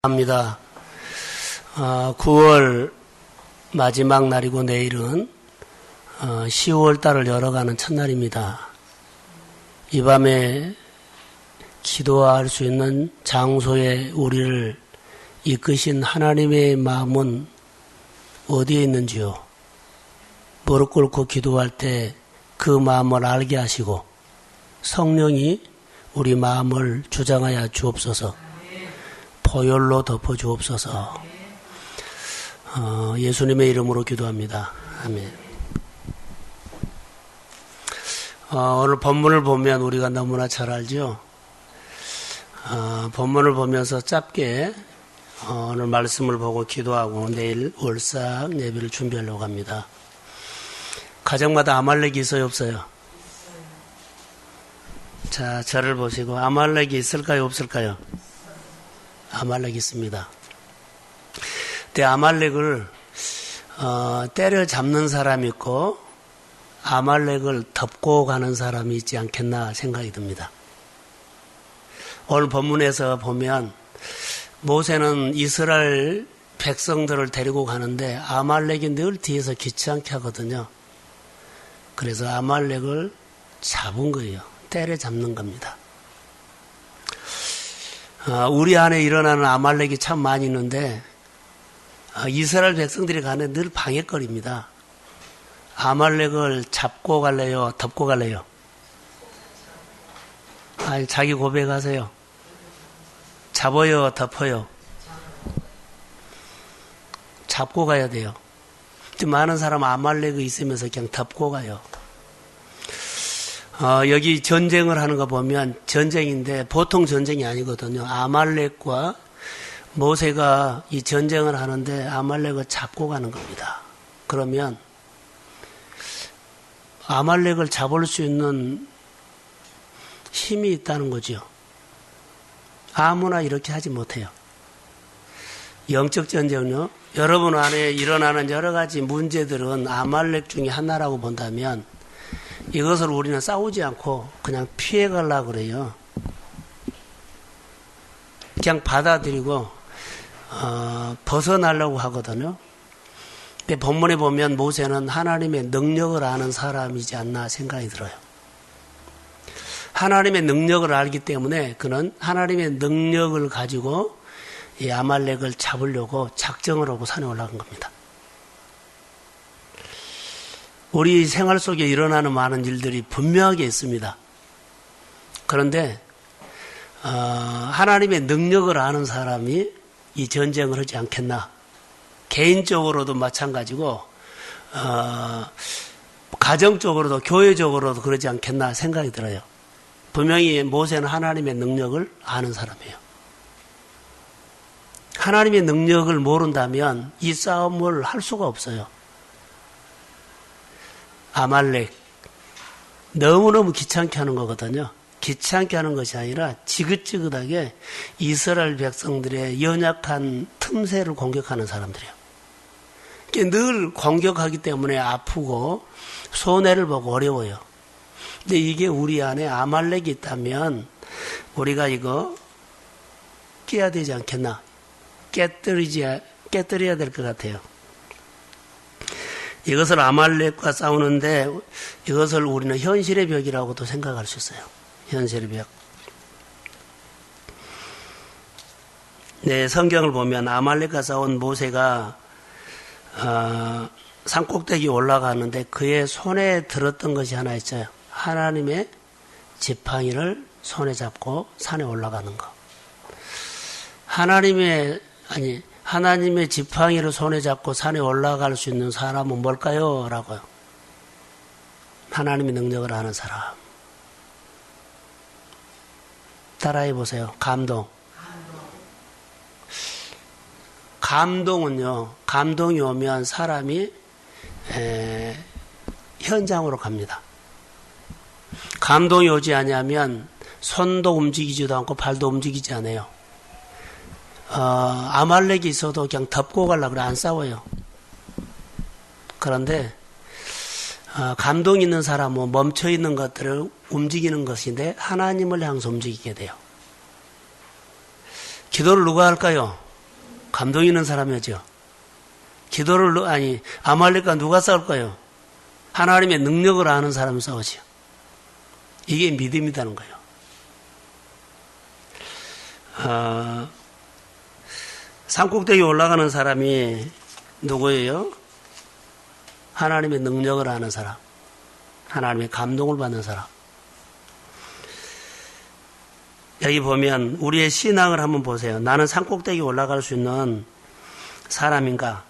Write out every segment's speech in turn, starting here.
합니다. 9월 마지막 날이고 내일은 10월 달을 열어가는 첫날입니다. 이 밤에 기도할 수 있는 장소에 우리를 이끄신 하나님의 마음은 어디에 있는지요? 무릎 꿇고 기도할 때 그 마음을 알게 하시고 성령이 우리 마음을 주장하여 주옵소서. 보혈로 덮어 주옵소서. 예수님의 이름으로 기도합니다. 아멘. 오늘 본문을 보면 우리가 너무나 잘 알죠. 본문을 보면서 짧게 오늘 말씀을 보고 기도하고 내일 월삭 예배를 준비하려고 합니다. 가정마다 아말렉이 있어요, 없어요? 자, 저를 보시고 아말렉이 있을까요, 없을까요? 아말렉이 있습니다. 근데 아말렉을 때려잡는 사람이 있고 아말렉을 덮고 가는 사람이 있지 않겠나 생각이 듭니다. 오늘 본문에서 보면 모세는 이스라엘 백성들을 데리고 가는데 아말렉이 늘 뒤에서 귀찮게 하거든요. 그래서 아말렉을 잡은 거예요. 때려잡는 겁니다. 우리 안에 일어나는 아말렉이 참 많이 있는데 이스라엘 백성들이 가는 늘 방해거리입니다. 아말렉을 잡고 갈래요? 덮고 갈래요? 아니, 자기 고백하세요. 잡아요? 덮어요? 잡고 가야 돼요. 많은 사람은 아말렉이 있으면서 그냥 덮고 가요. 여기 전쟁을 하는 거 보면 전쟁인데 보통 전쟁이 아니거든요. 아말렉과 모세가 이 전쟁을 하는데 아말렉을 잡고 가는 겁니다. 그러면 아말렉을 잡을 수 있는 힘이 있다는 거죠. 아무나 이렇게 하지 못해요. 영적 전쟁은요. 여러분 안에 일어나는 여러 가지 문제들은 아말렉 중에 하나라고 본다면 이것을 우리는 싸우지 않고 그냥 피해가려고 그래요. 그냥 받아들이고 벗어나려고 하거든요. 근데 본문에 보면 모세는 하나님의 능력을 아는 사람이지 않나 생각이 들어요. 하나님의 능력을 알기 때문에 그는 하나님의 능력을 가지고 이 아말렉을 잡으려고 작정을 하고 산에 올라간 겁니다. 우리 생활 속에 일어나는 많은 일들이 분명하게 있습니다. 그런데 하나님의 능력을 아는 사람이 이 전쟁을 하지 않겠나. 개인적으로도 마찬가지고 가정적으로도 교회적으로도 그러지 않겠나 생각이 들어요. 분명히 모세는 하나님의 능력을 아는 사람이에요. 하나님의 능력을 모른다면 이 싸움을 할 수가 없어요. 아말렉 너무너무 귀찮게 하는 거거든요. 귀찮게 하는 것이 아니라 지긋지긋하게 이스라엘 백성들의 연약한 틈새를 공격하는 사람들이에요. 늘 공격하기 때문에 아프고 손해를 보고 어려워요. 근데 이게 우리 안에 아말렉이 있다면 우리가 이거 깨야 되지 않겠나. 깨뜨려야 될 것 같아요. 이것을 아말렉과 싸우는데 이것을 우리는 현실의 벽이라고도 생각할 수 있어요. 현실의 벽. 네, 성경을 보면 아말렉과 싸운 모세가 산꼭대기에 올라가는데 그의 손에 들었던 것이 하나 있어요. 하나님의 지팡이를 손에 잡고 산에 올라가는 거. 하나님의 지팡이를 손에 잡고 산에 올라갈 수 있는 사람은 뭘까요? 라고요. 하나님의 능력을 아는 사람. 따라해 보세요. 감동은요. 감동이 오면 사람이 현장으로 갑니다. 감동이 오지 않으면 손도 움직이지도 않고 발도 움직이지 않아요. 아말렉이 있어도 그냥 덮고 가려고 그래. 안 싸워요. 그런데 감동 있는 사람은 멈춰있는 것들을 움직이는 것인데 하나님을 향해서 움직이게 돼요. 기도를 누가 할까요? 감동 있는 사람이죠. 아말렉과 누가 싸울까요? 하나님의 능력을 아는 사람이 싸우지요. 이게 믿음이라는 거예요. 산꼭대기 올라가는 사람이 누구예요? 하나님의 능력을 아는 사람, 하나님의 감동을 받는 사람. 여기 보면 우리의 신앙을 한번 보세요. 나는 산꼭대기 올라갈 수 있는 사람인가?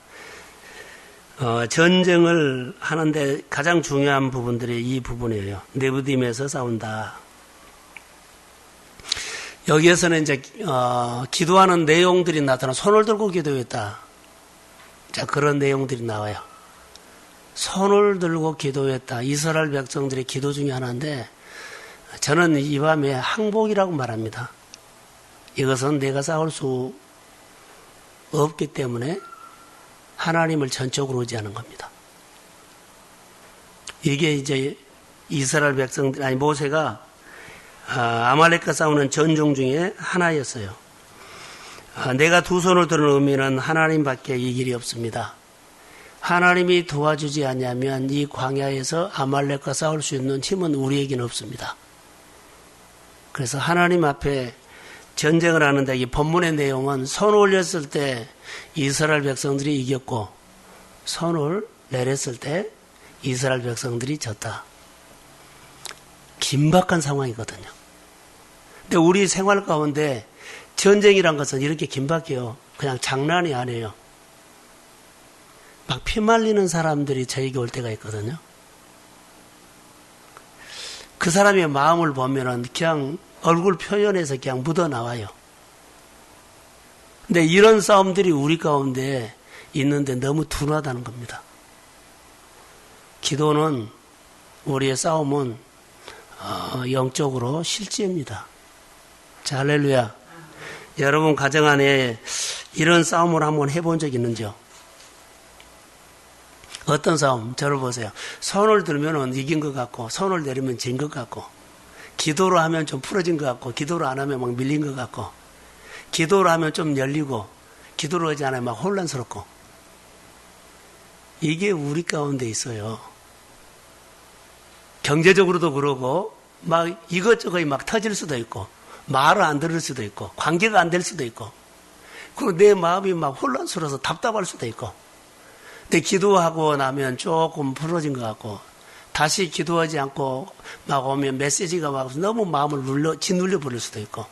전쟁을 하는데 가장 중요한 부분들이 이 부분이에요. 네부딤에서 싸운다. 여기에서는 이제 기도하는 내용들이 나타나 손을 들고 기도했다. 자, 그런 내용들이 나와요. 손을 들고 기도했다. 이스라엘 백성들의 기도 중에 하나인데 저는 이 밤에 항복이라고 말합니다. 이것은 내가 싸울 수 없기 때문에 하나님을 전적으로 의지하는 겁니다. 이게 이제 이스라엘 백성들, 모세가 아말렉과 싸우는 전종 중에 하나였어요. 내가 두 손을 드는 의미는 하나님밖에 이 길이 없습니다. 하나님이 도와주지 않냐면 이 광야에서 아말렉과 싸울 수 있는 힘은 우리에게는 없습니다. 그래서 하나님 앞에 전쟁을 하는데 이 본문의 내용은 손을 올렸을 때 이스라엘 백성들이 이겼고 손을 내렸을 때 이스라엘 백성들이 졌다. 긴박한 상황이거든요. 근데 우리 생활 가운데 전쟁이란 것은 이렇게 긴박해요. 그냥 장난이 아니에요. 막 피말리는 사람들이 저에게 올 때가 있거든요. 그 사람의 마음을 보면은 그냥 얼굴 표현에서 그냥 묻어나와요. 근데 이런 싸움들이 우리 가운데 있는데 너무 둔하다는 겁니다. 기도는, 우리의 싸움은 영적으로 실제입니다. 자, 할렐루야. 여러분 가정 안에 이런 싸움을 한번 해본 적 있는지요? 어떤 싸움? 저를 보세요. 손을 들면 이긴 것 같고 손을 내리면 진 것 같고 기도로 하면 좀 풀어진 것 같고 기도로 안 하면 막 밀린 것 같고 기도로 하면 좀 열리고 기도로 하지 않으면 막 혼란스럽고 이게 우리 가운데 있어요. 경제적으로도 그러고 막 이것저것 막 터질 수도 있고 말을 안 들을 수도 있고 관계가 안 될 수도 있고 그리고 내 마음이 막 혼란스러워서 답답할 수도 있고 근데 기도하고 나면 조금 풀어진 것 같고 다시 기도하지 않고 막 오면 메시지가 막 너무 마음을 짓눌려 버릴 수도 있고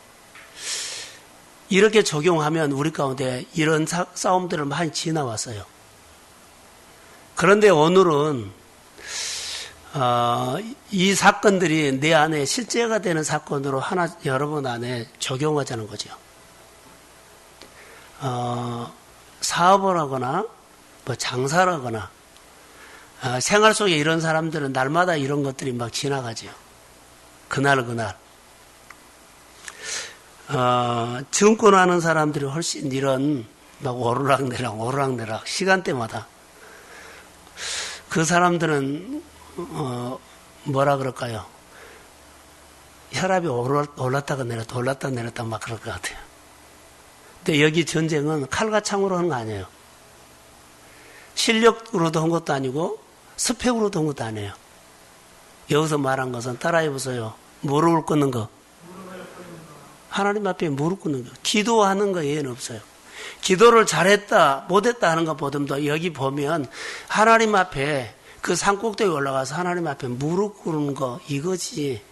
이렇게 적용하면 우리 가운데 이런 싸움들을 많이 지나왔어요. 그런데 오늘은 이 사건들이 내 안에 실제가 되는 사건으로 여러분 안에 적용하자는 거죠. 사업을 하거나 뭐 장사를 하거나 생활 속에 이런 사람들은 날마다 이런 것들이 막 지나가죠. 그날 증권하는 사람들이 훨씬 이런 막 오르락내락 시간대마다 그 사람들은 뭐라 그럴까요? 혈압이 올랐다가 내렸다 막 그럴 것 같아요. 근데 여기 전쟁은 칼과 창으로 하는 거 아니에요. 실력으로도 한 것도 아니고 스펙으로도 한 것도 아니에요. 여기서 말한 것은 따라해보세요. 무릎을 꿇는 거. 하나님 앞에 무릎 꿇는 거. 기도하는 거 외에는 없어요. 기도를 잘했다 못했다 하는 것보다도 여기 보면 하나님 앞에 그 산꼭대기에 올라가서 하나님 앞에 무릎 꿇는 거 이거지.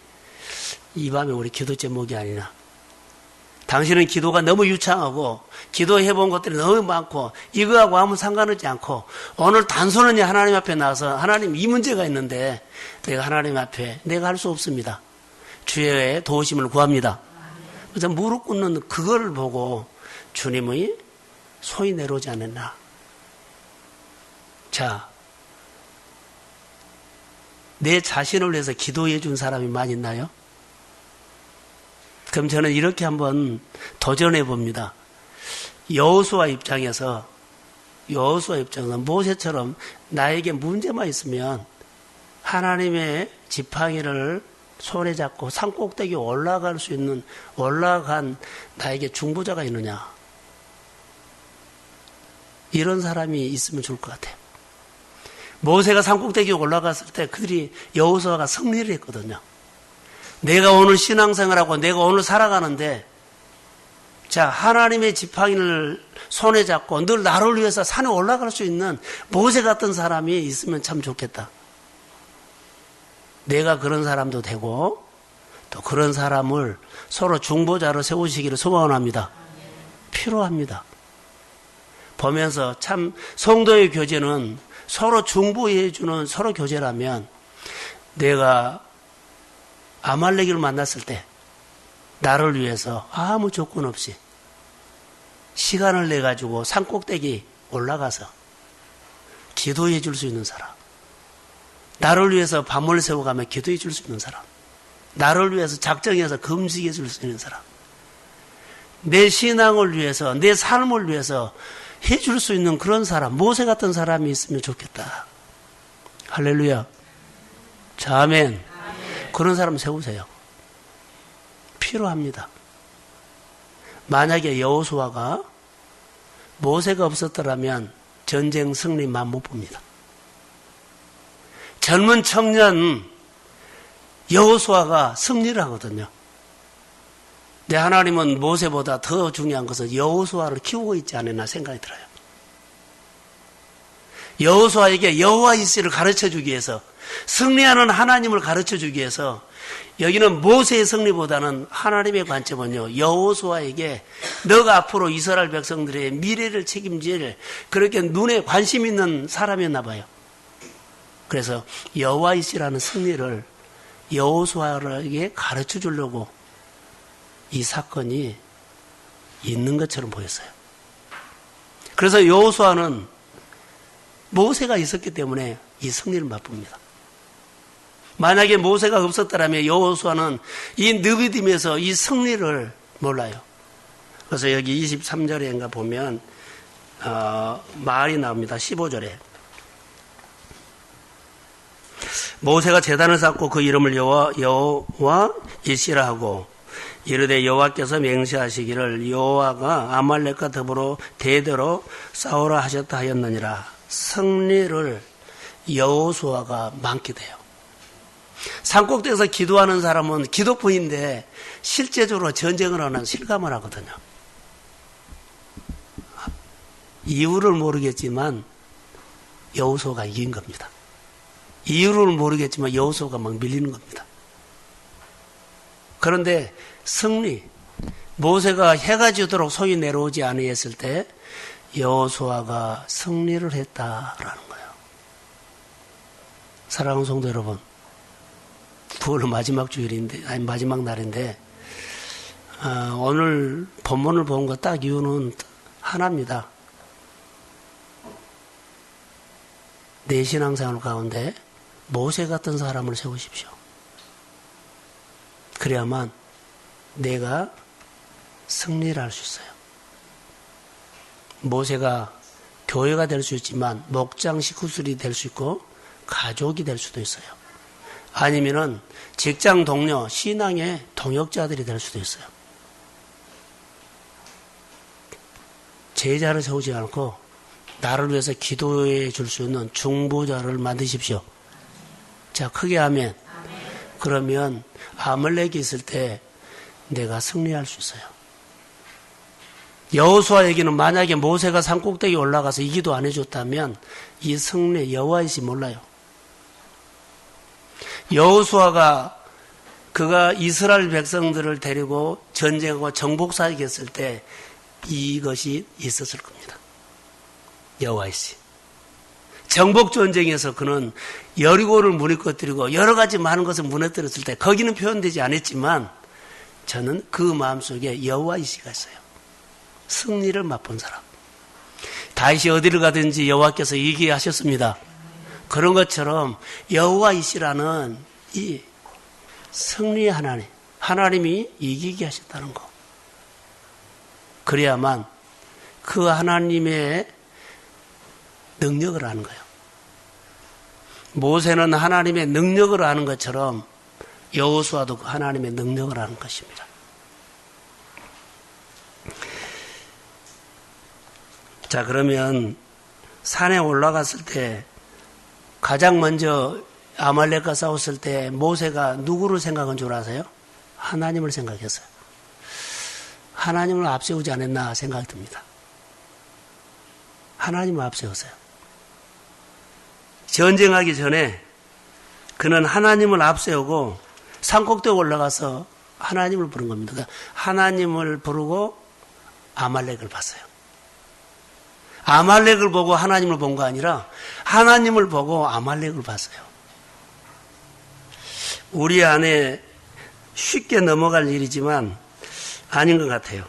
이 밤에 우리 기도 제목이 아니라 당신은 기도가 너무 유창하고 기도해본 것들이 너무 많고 이거하고 아무 상관없지 않고 오늘 단순히 하나님 앞에 나와서 하나님 이 문제가 있는데 내가 하나님 앞에 내가 할 수 없습니다. 주의 도우심을 구합니다. 그래서 무릎 꿇는 그거를 보고 주님의 소위 내려오지 않았나. 자, 내 자신을 위해서 기도해 준 사람이 많이 있나요? 그럼 저는 이렇게 한번 도전해 봅니다. 여호수아 입장에서 모세처럼 나에게 문제만 있으면 하나님의 지팡이를 손에 잡고 산꼭대기에 올라간 나에게 중보자가 있느냐? 이런 사람이 있으면 좋을 것 같아요. 모세가 산꼭대기에 올라갔을 때 그들이 여호수아가 승리를 했거든요. 내가 오늘 신앙생활하고 내가 오늘 살아가는데 자, 하나님의 지팡이를 손에 잡고 늘 나를 위해서 산에 올라갈 수 있는 모세 같은 사람이 있으면 참 좋겠다. 내가 그런 사람도 되고 또 그런 사람을 서로 중보자로 세우시기를 소원합니다. 필요합니다. 보면서 참 성도의 교제는 서로 중보해주는 서로 교제라면 내가 아말렉을 만났을 때 나를 위해서 아무 조건 없이 시간을 내가지고 산꼭대기 올라가서 기도해 줄 수 있는 사람, 나를 위해서 밤을 새워가며 기도해 줄 수 있는 사람, 나를 위해서 작정해서 금식해 줄 수 있는 사람, 내 신앙을 위해서 내 삶을 위해서 해줄 수 있는 그런 사람, 모세 같은 사람이 있으면 좋겠다. 할렐루야. 자, 아멘. 그런 사람 세우세요. 필요합니다. 만약에 여호수아가 모세가 없었더라면 전쟁 승리만 못 봅니다. 젊은 청년 여호수아가 승리를 하거든요. 내 하나님은 모세보다 더 중요한 것은 여호수아를 키우고 있지 않았나 생각이 들어요. 여호수아에게 여호와 이시를 가르쳐주기 위해서, 승리하는 하나님을 가르쳐주기 위해서, 여기는 모세의 승리보다는 하나님의 관점은요, 여호수아에게 너가 앞으로 이스라엘 백성들의 미래를 책임질 그렇게 눈에 관심 있는 사람이었나 봐요. 그래서 여호와 이시라는 승리를 여호수아에게 가르쳐 주려고 이 사건이 있는 것처럼 보였어요. 그래서 여호수아는 모세가 있었기 때문에 이 승리를 맛봅니다. 만약에 모세가 없었더라면 여호수아는 이 느비딤에서 이 승리를 몰라요. 그래서 여기 23절인가 보면 말이 나옵니다. 15절에 모세가 제단을 쌓고 그 이름을 여호와 이시라 하고 이르되 여호와께서 맹세하시기를 여호와가 아말렉과 더불어 대대로 싸우라 하셨다 하였느니라. 승리를 여호수아가 많게 돼요. 산꼭대기에서 기도하는 사람은 기도뿐인데 실제적으로 전쟁을 하는 실감을 하거든요. 이유를 모르겠지만 여호수아가 이긴 겁니다. 이유를 모르겠지만 여호수아가 막 밀리는 겁니다. 그런데 승리, 모세가 해가 지도록 소위 내려오지 아니했을 때 여호수아가 승리를 했다라는 거예요. 사랑하는 성도 여러분, 9월 마지막 주일인데, 아니 마지막 날인데 오늘 본문을 본 거 딱 이유는 하나입니다. 내 신앙생활 가운데 모세 같은 사람을 세우십시오. 그래야만 내가 승리를 할 수 있어요. 모세가 교회가 될 수 있지만 목장 식구들이 될 수 있고 가족이 될 수도 있어요. 아니면은 직장 동료, 신앙의 동역자들이 될 수도 있어요. 제자를 세우지 않고 나를 위해서 기도해 줄 수 있는 중보자를 만드십시오. 자, 크게 하면 그러면 아말렉이 있을 때 내가 승리할 수 있어요. 여호수아에게는 만약에 모세가 산꼭대기에 올라가서 이 기도 안 해줬다면 이 승리 여호와이시 몰라요. 여호수아가 그가 이스라엘 백성들을 데리고 전쟁하고 정복사역에 했을 때 이것이 있었을 겁니다. 여호와이시. 정복 전쟁에서 그는 여리고를 무너뜨리고 여러 가지 많은 것을 무너뜨렸을 때 거기는 표현되지 않았지만 저는 그 마음속에 여호와이시가 있어요. 승리를 맛본 사람. 다윗이 어디를 가든지 여호와께서 이기게 하셨습니다. 그런 것처럼 여호와이시라는 이 승리의 하나님, 하나님이 이기게 하셨다는 거. 그래야만 그 하나님의 능력을 아는 거예요. 모세는 하나님의 능력을 아는 것처럼 여호수아도 그 하나님의 능력을 아는 것입니다. 자, 그러면 산에 올라갔을 때 가장 먼저 아말렉과 싸웠을 때 모세가 누구를 생각한 줄 아세요? 하나님을 생각했어요. 하나님을 앞세우지 않았나 생각이 듭니다. 하나님을 앞세웠어요. 전쟁하기 전에 그는 하나님을 앞세우고 산꼭대에 올라가서 하나님을 부른 겁니다. 하나님을 부르고 아말렉을 봤어요. 아말렉을 보고 하나님을 본 거 아니라 하나님을 보고 아말렉을 봤어요. 우리 안에 쉽게 넘어갈 일이지만 아닌 것 같아요.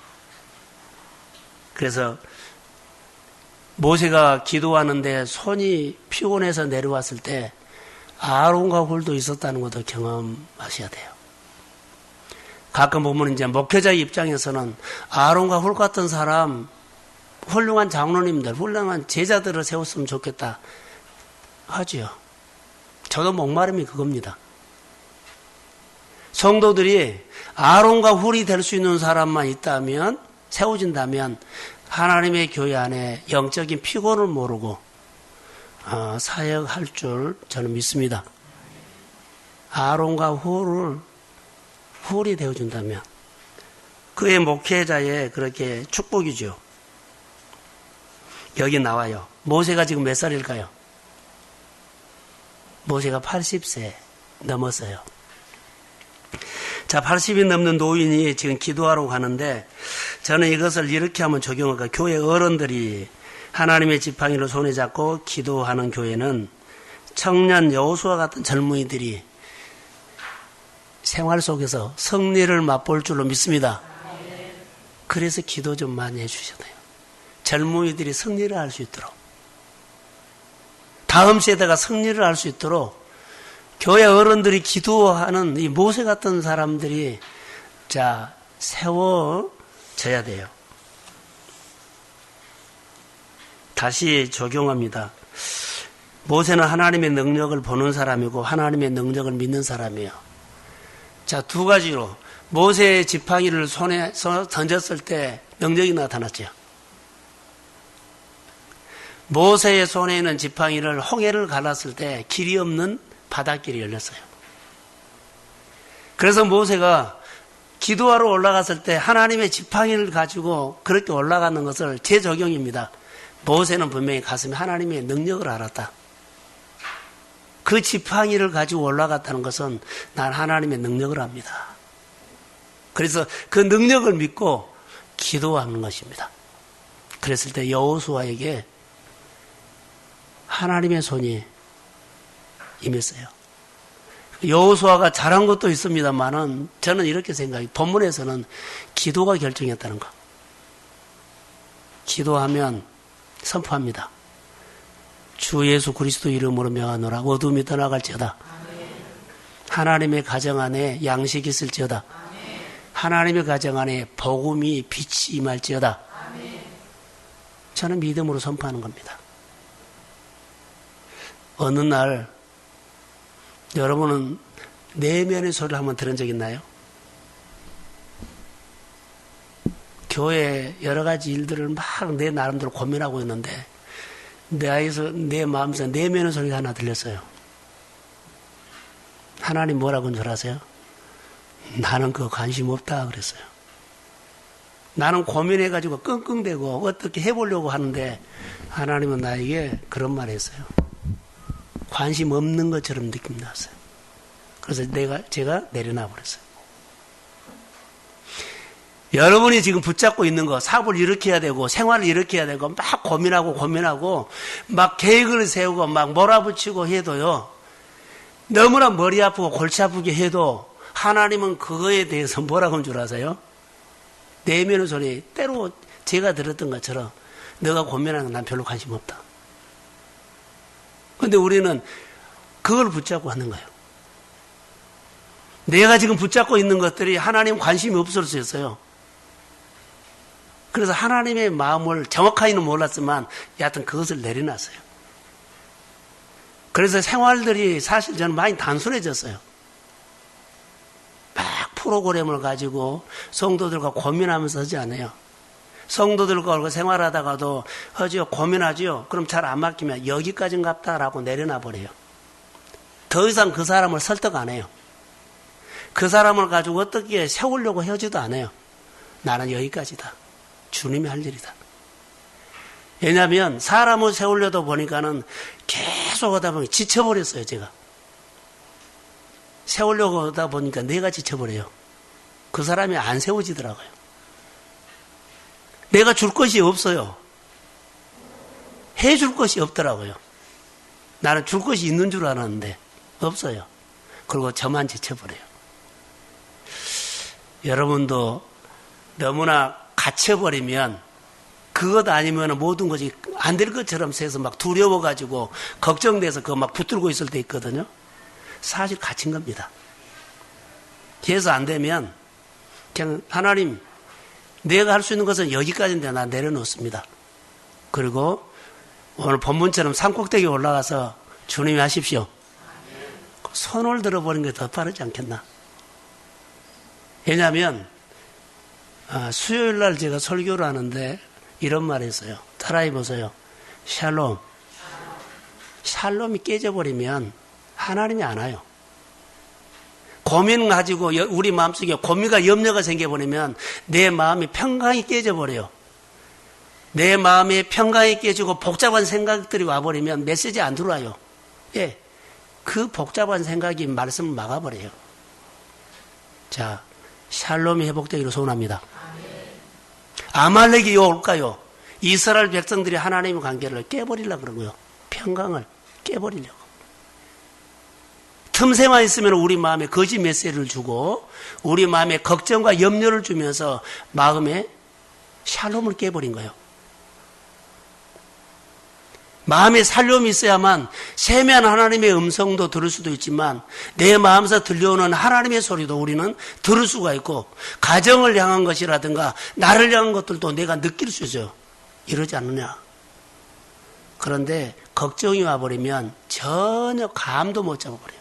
그래서 모세가 기도하는데 손이 피곤해서 내려왔을 때 아론과 홀도 있었다는 것도 경험하셔야 돼요. 가끔 보면 이제 목회자의 입장에서는 아론과 홀 같은 사람, 훌륭한 장로님들, 훌륭한 제자들을 세웠으면 좋겠다 하지요. 저도 목마름이 그겁니다. 성도들이 아론과 훌이 될 수 있는 사람만 있다면, 세워진다면 하나님의 교회 안에 영적인 피곤을 모르고 사역할 줄 저는 믿습니다. 아론과 훌이 되어준다면 그의 목회자의 그렇게 축복이죠. 여기 나와요. 모세가 지금 몇 살일까요? 모세가 80세 넘었어요. 자, 80이 넘는 노인이 지금 기도하러 가는데 저는 이것을 이렇게 한번 적용할까요? 교회 어른들이 하나님의 지팡이를 손에 잡고 기도하는 교회는 청년 여호수아 같은 젊은이들이 생활 속에서 승리를 맛볼 줄로 믿습니다. 그래서 기도 좀 많이 해주셔야 돼요. 젊은이들이 승리를 할 수 있도록, 다음 세대가 승리를 할 수 있도록 교회 어른들이 기도하는 이 모세 같은 사람들이 세워져야 돼요. 다시 적용합니다. 모세는 하나님의 능력을 보는 사람이고 하나님의 능력을 믿는 사람이에요. 자, 두 가지로 모세의 지팡이를 손에 던졌을 때 능력이 나타났죠. 모세의 손에 있는 지팡이를 홍해를 갈랐을 때 길이 없는 바닷길이 열렸어요. 그래서 모세가 기도하러 올라갔을 때 하나님의 지팡이를 가지고 그렇게 올라가는 것을 재적용입니다. 모세는 분명히 가슴에 하나님의 능력을 알았다. 그 지팡이를 가지고 올라갔다는 것은 난 하나님의 능력을 압니다. 그래서 그 능력을 믿고 기도하는 것입니다. 그랬을 때 여호수아에게 하나님의 손이 임했어요. 여호수아가 잘한 것도 있습니다만은 저는 이렇게 생각해요. 본문에서는 기도가 결정했다는 거. 기도하면 선포합니다. 주 예수 그리스도 이름으로 명하노라. 어둠이 떠나갈지어다. 하나님의 가정 안에 양식이 있을지어다. 하나님의 가정 안에 복음이 빛이 임할지어다. 저는 믿음으로 선포하는 겁니다. 어느 날 여러분은 내면의 소리를 한번 들은 적 있나요? 교회 여러 가지 일들을 막 내 나름대로 고민하고 있는데 내 마음에서 내면의 소리가 하나 들렸어요. 하나님 뭐라고 한 줄 아세요? 나는 그거 관심 없다 그랬어요. 나는 고민해가지고 끙끙대고 어떻게 해보려고 하는데 하나님은 나에게 그런 말 했어요. 관심 없는 것처럼 느낌 났어요. 그래서 제가 내려놔 버렸어요. 여러분이 지금 붙잡고 있는 거, 사업을 이렇게 해야 되고, 생활을 이렇게 해야 되고, 막 고민하고, 막 계획을 세우고, 막 몰아붙이고 해도요, 너무나 머리 아프고 골치 아프게 해도, 하나님은 그거에 대해서 뭐라고 한 줄 아세요? 내면의 소리, 때로 제가 들었던 것처럼, 너가 고민하는 건 난 별로 관심 없다. 근데 우리는 그걸 붙잡고 하는 거예요. 내가 지금 붙잡고 있는 것들이 하나님 관심이 없을 수 있어요. 그래서 하나님의 마음을 정확하게는 몰랐지만 여하튼 그것을 내려놨어요. 그래서 생활들이 사실 저는 많이 단순해졌어요. 막 프로그램을 가지고 성도들과 고민하면서 하지 않아요. 성도들과 생활하다가도 하지요, 고민하지요. 그럼 잘 안 막히면 여기까지인갑다라고 내려놔 버려요. 더 이상 그 사람을 설득 안 해요. 그 사람을 가지고 어떻게 세우려고 하지도 않아요. 나는 여기까지다. 주님이 할 일이다. 왜냐하면 사람을 세우려다 보니까는 계속 하다 보니 지쳐버렸어요, 제가. 세우려고 하다 보니까 내가 지쳐버려요. 그 사람이 안 세워지더라고요. 내가 줄 것이 없어요. 해줄 것이 없더라고요. 나는 줄 것이 있는 줄 알았는데 없어요. 그리고 저만 지쳐버려요. 여러분도 너무나 갇혀버리면 그것 아니면 모든 것이 안 될 것처럼 세서 막 두려워가지고 걱정돼서 그거 막 붙들고 있을 때 있거든요. 사실 갇힌 겁니다. 그래서 안 되면 그냥 하나님, 내가 할 수 있는 것은 여기까지인데 나 내려놓습니다. 그리고 오늘 본문처럼 산꼭대기에 올라가서 주님이 하십시오. 손을 들어버리는 게 더 빠르지 않겠나. 왜냐하면 수요일 날 제가 설교를 하는데 이런 말을 했어요. 따라해 보세요. 샬롬. 샬롬이 깨져버리면 하나님이 안 와요. 고민 가지고 우리 마음속에 고민과 염려가 생겨버리면 내 마음이 평강이 깨져버려요. 내 마음이 평강이 깨지고 복잡한 생각들이 와버리면 메시지 안 들어와요. 예, 그 복잡한 생각이 말씀을 막아버려요. 자, 샬롬이 회복되기를 소원합니다. 아말렉이 올까요? 이스라엘 백성들이 하나님의 관계를 깨버리려고 그러고요. 평강을 깨버리려고. 틈새만 있으면 우리 마음에 거짓 메시지를 주고 우리 마음에 걱정과 염려를 주면서 마음에 샬롬을 깨버린 거예요. 마음에 샬롬이 있어야만 세미한 하나님의 음성도 들을 수도 있지만 내 마음에서 들려오는 하나님의 소리도 우리는 들을 수가 있고 가정을 향한 것이라든가 나를 향한 것들도 내가 느낄 수 있어요. 이러지 않느냐. 그런데 걱정이 와버리면 전혀 감도 못 잡아버려요.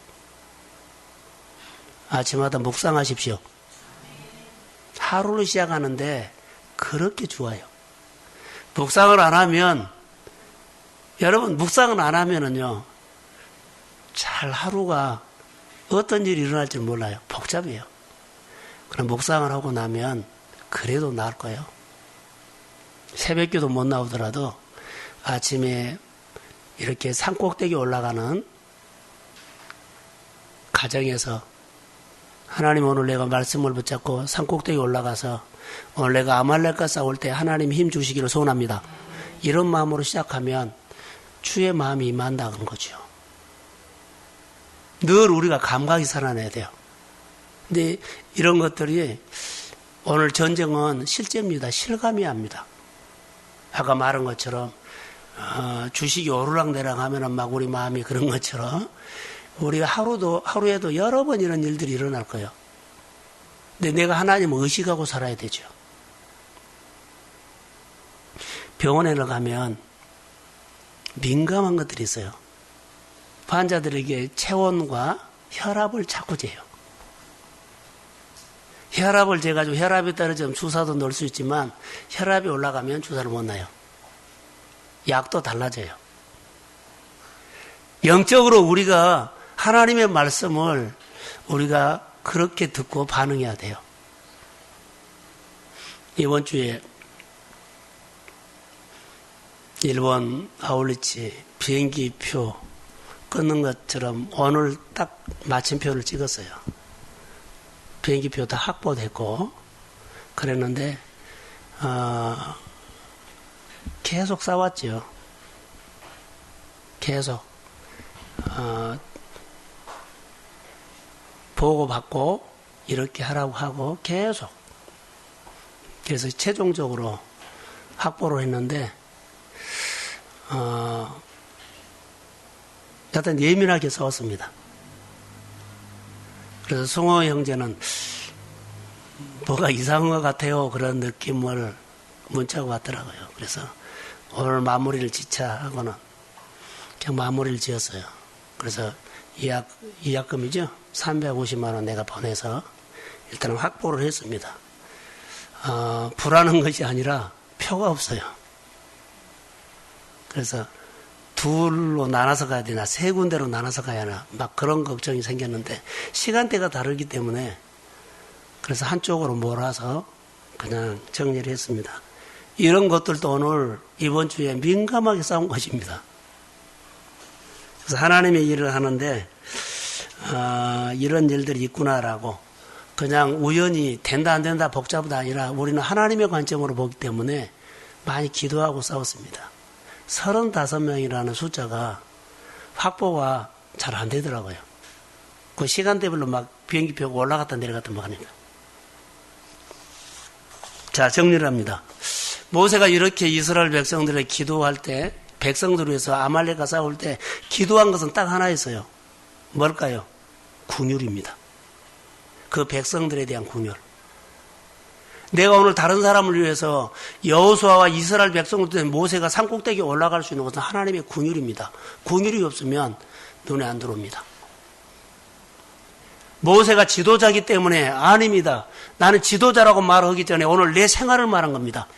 아침마다 묵상하십시오. 하루를 시작하는데 그렇게 좋아요. 묵상을 안 하면 여러분, 묵상을 안 하면은요, 잘 하루가 어떤 일이 일어날지 몰라요. 복잡해요. 그럼 묵상을 하고 나면 그래도 나을 거예요. 새벽기도 못 나오더라도 아침에 이렇게 산꼭대기 올라가는 가정에서 하나님 오늘 내가 말씀을 붙잡고 산꼭대기 올라가서 오늘 내가 아말렉과 싸울 때 하나님 힘 주시기를 소원합니다. 이런 마음으로 시작하면 주의 마음이 임한다는 거죠. 늘 우리가 감각이 살아나야 돼요. 근데 이런 것들이 오늘 전쟁은 실제입니다. 실감이야 합니다. 아까 말한 것처럼 주식이 오르락내락 하면은 막 우리 마음이 그런 것처럼 우리가 하루에도 여러 번 이런 일들이 일어날 거예요. 근데 내가 하나님을 의식하고 살아야 되죠. 병원에 가면 민감한 것들이 있어요. 환자들에게 체온과 혈압을 자꾸 재요. 혈압을 재가지고 혈압이 떨어지면 주사도 넣을 수 있지만 혈압이 올라가면 주사를 못 놔요. 약도 달라져요. 영적으로 우리가 하나님의 말씀을 우리가 그렇게 듣고 반응해야 돼요. 이번 주에 일본 아울리치 비행기표 끊는 것처럼 오늘 딱 마침표를 찍었어요. 비행기표 다 확보됐고 그랬는데 계속 싸웠죠. 계속 보고받고 이렇게 하라고 하고 계속 그래서 최종적으로 확보를 했는데 여튼 예민하게 싸웠습니다. 그래서 승호 형제는 뭐가 이상한 것 같아요. 그런 느낌을 문자가 왔더라고요. 그래서 오늘 마무리를 짓자 하고는 그냥 마무리를 지었어요. 그래서 예약금이죠. 350만 원 내가 보내서 일단은 확보를 했습니다. 불안한 것이 아니라 표가 없어요. 그래서 둘로 나눠서 가야 되나, 세 군데로 나눠서 가야 하나, 막 그런 걱정이 생겼는데, 시간대가 다르기 때문에, 그래서 한쪽으로 몰아서 그냥 정리를 했습니다. 이런 것들도 오늘, 이번 주에 민감하게 싸운 것입니다. 그래서 하나님의 일을 하는데, 이런 일들이 있구나라고, 그냥 우연히 된다 안 된다 복잡하다 아니라 우리는 하나님의 관점으로 보기 때문에 많이 기도하고 싸웠습니다. 35명이라는 숫자가 확보가 잘 안 되더라고요. 그 시간대별로 막 비행기표가 올라갔다 내려갔다 막 하니까. 자, 정리를 합니다. 모세가 이렇게 이스라엘 백성들의 기도할 때, 백성들을 위해서 아말렉과 싸울 때 기도한 것은 딱 하나 있어요. 뭘까요? 긍휼입니다. 그 백성들에 대한 긍휼. 내가 오늘 다른 사람을 위해서 여호수아와 이스라엘 백성들 때문에 모세가 산꼭대기에 올라갈 수 있는 것은 하나님의 긍휼입니다. 긍휼이 없으면 눈에 안 들어옵니다. 모세가 지도자이기 때문에 아닙니다. 나는 지도자라고 말하기 전에 오늘 내 생활을 말한 겁니다.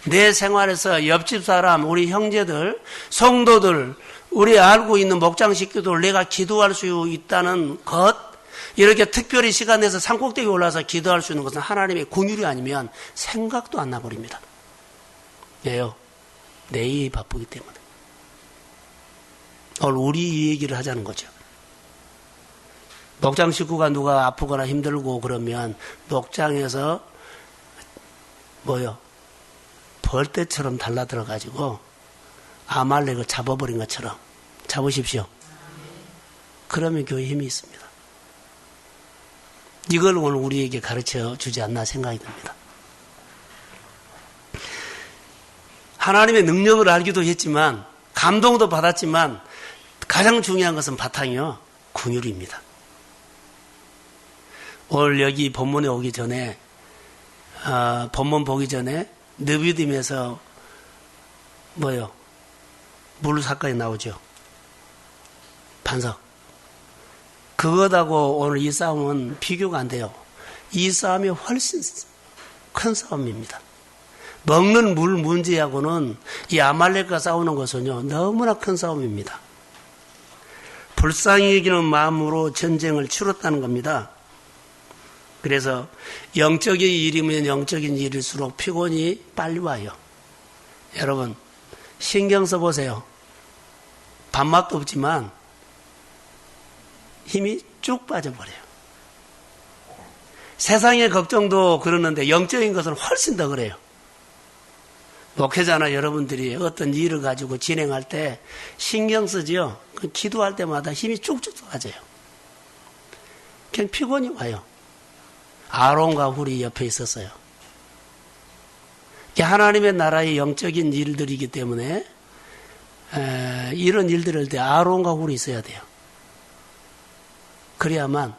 내 생활에서 옆집 사람, 우리 형제들, 성도들, 우리 알고 있는 목장 식구들 내가 기도할 수 있다는 것, 이렇게 특별히 시간 내서 산꼭대기에 올라서 기도할 수 있는 것은 하나님의 긍휼이 아니면 생각도 안 나버립니다. 왜요? 내일이 바쁘기 때문에. 오늘 우리 이 얘기를 하자는 거죠. 목장 식구가 누가 아프거나 힘들고 그러면 목장에서 벌떼처럼 달라들어가지고 아말렉을 잡아버린 것처럼 잡으십시오. 그러면 교회 힘이 있습니다. 이걸 오늘 우리에게 가르쳐 주지 않나 생각이 듭니다. 하나님의 능력을 알기도 했지만 감동도 받았지만 가장 중요한 것은 바탕이요. 긍휼입니다. 오늘 여기 본문에 오기 전에 본문 보기 전에 느비딤에서 물 사건이 나오죠. 반석. 그것하고 오늘 이 싸움은 비교가 안 돼요. 이 싸움이 훨씬 큰 싸움입니다. 먹는 물 문제하고는 이 아말렉과 싸우는 것은요, 너무나 큰 싸움입니다. 불쌍히 여기는 마음으로 전쟁을 치렀다는 겁니다. 그래서 영적인 일이면 영적인 일일수록 피곤이 빨리 와요. 여러분, 신경 써보세요. 밥맛도 없지만 힘이 쭉 빠져버려요. 세상의 걱정도 그러는데 영적인 것은 훨씬 더 그래요. 목회자나 여러분들이 어떤 일을 가지고 진행할 때 신경 쓰죠. 기도할 때마다 힘이 쭉쭉 빠져요. 그냥 피곤이 와요. 아론과 훌이 옆에 있었어요. 하나님의 나라의 영적인 일들이기 때문에 이런 일들을 할 때 아론과 훌이 있어야 돼요. 그래야만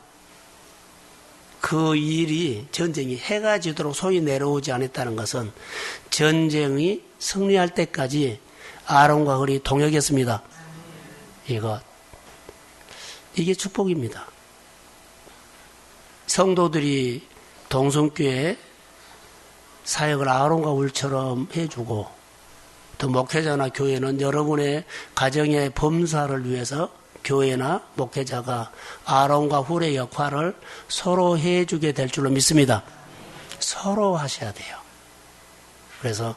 그 일이 전쟁이 해가 지도록 소위 내려오지 않았다는 것은 전쟁이 승리할 때까지 아론과 훌이 동역했습니다. 이게 축복입니다. 성도들이 동성교회 사역을 아론과 훌처럼 해주고 또 목회자나 교회는 여러분의 가정의 범사를 위해서 교회나 목회자가 아론과 훌의 역할을 서로 해주게 될 줄로 믿습니다. 서로 하셔야 돼요. 그래서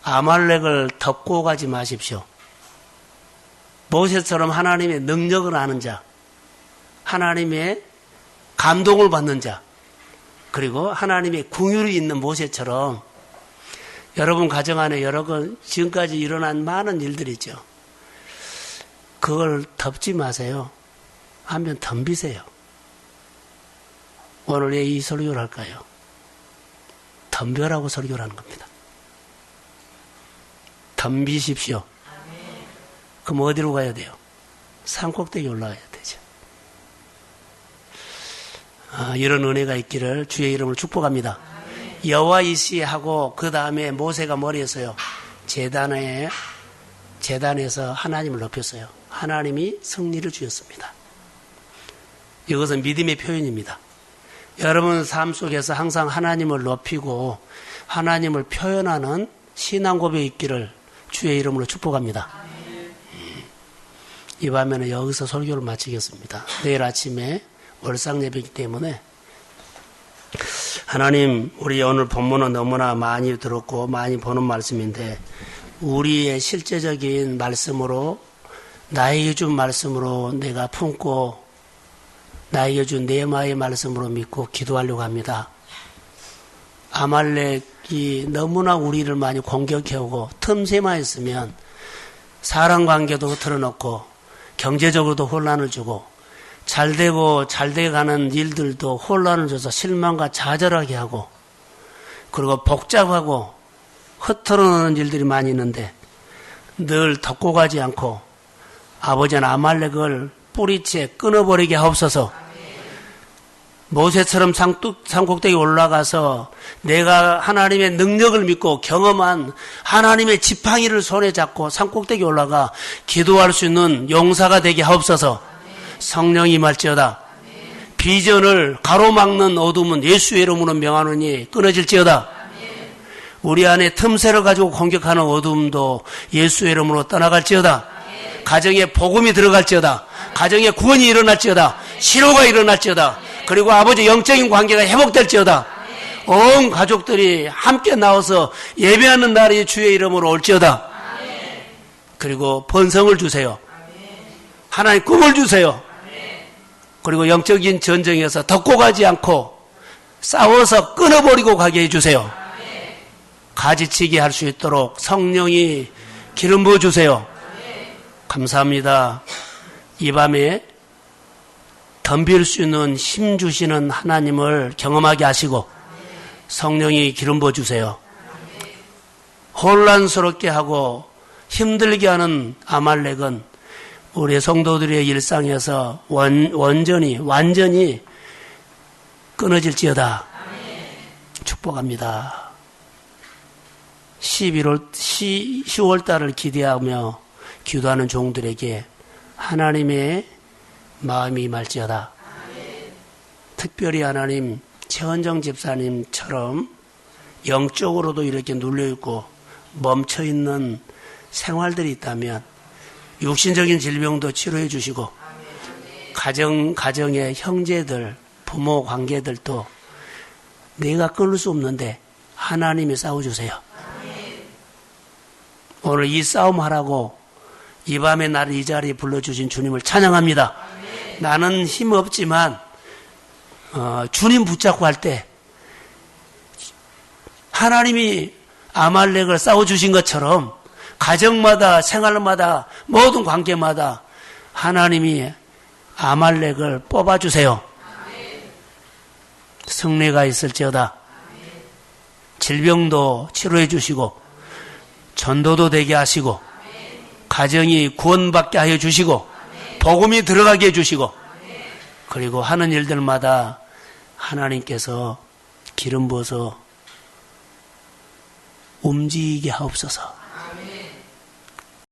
아말렉을 덮고 가지 마십시오. 모세처럼 하나님의 능력을 아는 자, 하나님의 감동을 받는 자, 그리고 하나님의 긍휼이 있는 모세처럼 여러분 가정 안에 여러 건 지금까지 일어난 많은 일들이 있죠. 그걸 덮지 마세요. 하면 덤비세요. 오늘 왜 이 설교를 할까요? 덤벼라고 설교를 하는 겁니다. 덤비십시오. 그럼 어디로 가야 돼요? 산꼭대기 올라가야 되죠. 이런 은혜가 있기를 주의 이름을 축복합니다. 여호와이시 하고 그 다음에 모세가 머리에서요. 제단에서 하나님을 높였어요. 하나님이 승리를 주셨습니다. 이것은 믿음의 표현입니다. 여러분 삶 속에서 항상 하나님을 높이고 하나님을 표현하는 신앙 고백이 있기를 주의 이름으로 축복합니다. 이 밤에는 여기서 설교를 마치겠습니다. 내일 아침에 월상 예배이기 때문에 하나님, 우리 오늘 본문은 너무나 많이 들었고 많이 보는 말씀인데 우리의 실제적인 말씀으로 나에게 준 말씀으로 내가 품고 나에게 준 네마의 말씀으로 믿고 기도하려고 합니다. 아말렉이 너무나 우리를 많이 공격해오고 틈새만 있으면 사람관계도 틀어놓고 경제적으로도 혼란을 주고 잘되고 잘돼가는 일들도 혼란을 줘서 실망과 좌절하게 하고 그리고 복잡하고 흩어놓는 일들이 많이 있는데 늘 덮고 가지 않고 아버지는 아말렉을 뿌리채 끊어버리게 하옵소서. 모세처럼 산꼭대기에 올라가서 내가 하나님의 능력을 믿고 경험한 하나님의 지팡이를 손에 잡고 산꼭대기에 올라가 기도할 수 있는 용사가 되게 하옵소서. 성령이 임할지어다. 비전을 가로막는 어둠은 예수의 이름으로 명하노니 끊어질지어다. 우리 안에 틈새를 가지고 공격하는 어둠도 예수의 이름으로 떠나갈지어다. 가정에 복음이 들어갈지어다. 가정에 구원이 일어날지어다. 치료가 일어날지어다. 그리고 아버지 영적인 관계가 회복될지어다. 온 가족들이 함께 나와서 예배하는 날이 주의 이름으로 올지어다. 그리고 번성을 주세요. 하나님 꿈을 주세요. 그리고 영적인 전쟁에서 덮고 가지 않고 싸워서 끊어버리고 가게 해주세요. 가지치기 할 수 있도록 성령이 기름 부어주세요. 감사합니다. 이 밤에 덤빌 수 있는 힘 주시는 하나님을 경험하게 하시고 성령이 기름 부어주세요. 혼란스럽게 하고 힘들게 하는 아말렉은 우리 성도들의 일상에서 완전히 끊어질지어다. 축복합니다. 10월 달을 기대하며 기도하는 종들에게 하나님의 마음이 임할지어다. 특별히 하나님, 최원정 집사님처럼 영적으로도 이렇게 눌려있고 멈춰있는 생활들이 있다면 육신적인 질병도 치료해 주시고 가정의 형제들, 부모 관계들도 내가 끊을 수 없는데 하나님이 싸워주세요. 오늘 이 싸움하라고 이 밤에 나를 이 자리에 불러주신 주님을 찬양합니다. 나는 힘 없지만 주님 붙잡고 할 때 하나님이 아말렉을 싸워주신 것처럼 가정마다 생활마다 모든 관계마다 하나님이 아말렉을 뽑아주세요. 승리가 있을지어다. 질병도 치료해 주시고 전도도 되게 하시고 가정이 구원받게 하여 주시고 복음이 들어가게 해주시고 그리고 하는 일들마다 하나님께서 기름 부어서 움직이게 하옵소서.